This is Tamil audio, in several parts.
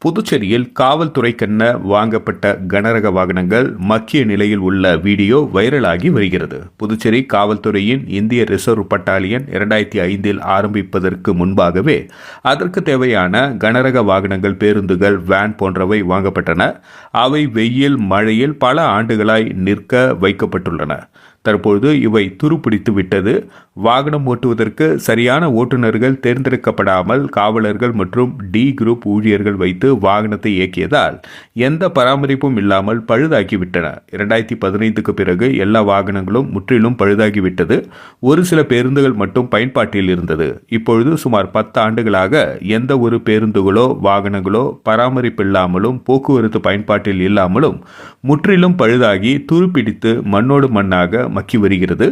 புதுச்சேரியில் காவல்துறைக்கென வாங்கப்பட்ட கனரக வாகனங்கள் மக்கிய நிலையில் உள்ள வீடியோ வைரலாகி வருகிறது. புதுச்சேரி காவல்துறையின் இந்திய ரிசர்வ் பட்டாலியன் 2005 ஆரம்பிப்பதற்கு முன்பாகவே அதற்கு தேவையான கனரக வாகனங்கள், பேருந்துகள், வேன் போன்றவை வாங்கப்பட்டன. அவை வெயில், மழையில் பல ஆண்டுகளாய் நிற்க வைக்கப்பட்டுள்ளன. தற்பொழுது இவை துருப்பிடித்து விட்டது. வாகனம் ஓட்டுவதற்கு சரியான ஓட்டுநர்கள் தேர்ந்தெடுக்கப்படாமல் காவலர்கள் மற்றும் டி குரூப் ஊழியர்கள் வைத்து வாகனத்தை இயக்கியதால் எந்த பராமரிப்பும் இல்லாமல் பழுதாகிவிட்டன. 2015க்கு பிறகு எல்லா வாகனங்களும் முற்றிலும் பழுதாகிவிட்டது. ஒரு சில பேருந்துகள் மட்டும் பயன்பாட்டில் இருந்தது. இப்பொழுது சுமார் 10 ஆண்டுகளாக எந்த ஒரு பேருந்துகளோ வாகனங்களோ பராமரிப்பில்லாமலும் போக்குவரத்து பயன்பாட்டில் இல்லாமலும் முற்றிலும் பழுதாகி துருப்பிடித்து மண்ணோடு மண்ணாக மக்கி வருகிறது.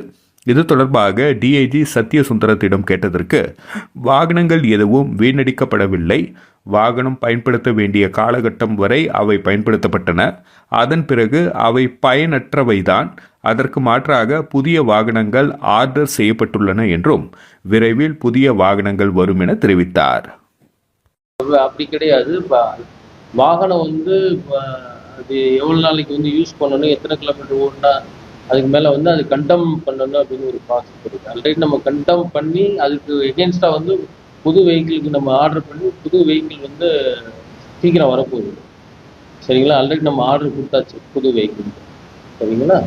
இது தொடர்பாக டிஐஜி சத்யசுந்தரத்திடம் கேட்டதற்கு, வாகனங்கள் எதுவும் வீணடிக்கப்படவில்லை. வாகனம் பயன்படுத்த வேண்டிய காலகட்டம் வரை அவை பயன்படுத்தப்பட்டன. அதன் பிறகு அவை பயனற்றவைதான். அதற்கு மாற்றாக புதிய வாகனங்கள் ஆர்டர் செய்யப்பட்டுள்ளன என்றும் விரைவில் புதிய வாகனங்கள் வரும் என தெரிவித்தார். அப்படி கிடையாது. வாகனம் அது எவ்வளவு நாளைக்கு யூஸ் பண்ணணும், எத்தனை கிலோமீட்டர் ஓடினா அதுக்கு மேலே அது கண்டம் பண்ணணும் அப்படின்னு ஒரு ப்ராசஸ் இருக்குது. ஆல்ரெடி நம்ம கண்டம் பண்ணி அதுக்கு எகென்ஸ்டாக புது வெஹிக்கிளுக்கு நம்ம ஆர்டர் பண்ணி புது வெஹிக்கிள் சீக்கிரம் வரப்போகுது. சரிங்களா? ஆல்ரெடி நம்ம ஆர்டர் கொடுத்தாச்சு புது வெஹிக்கிள். சரிங்களா?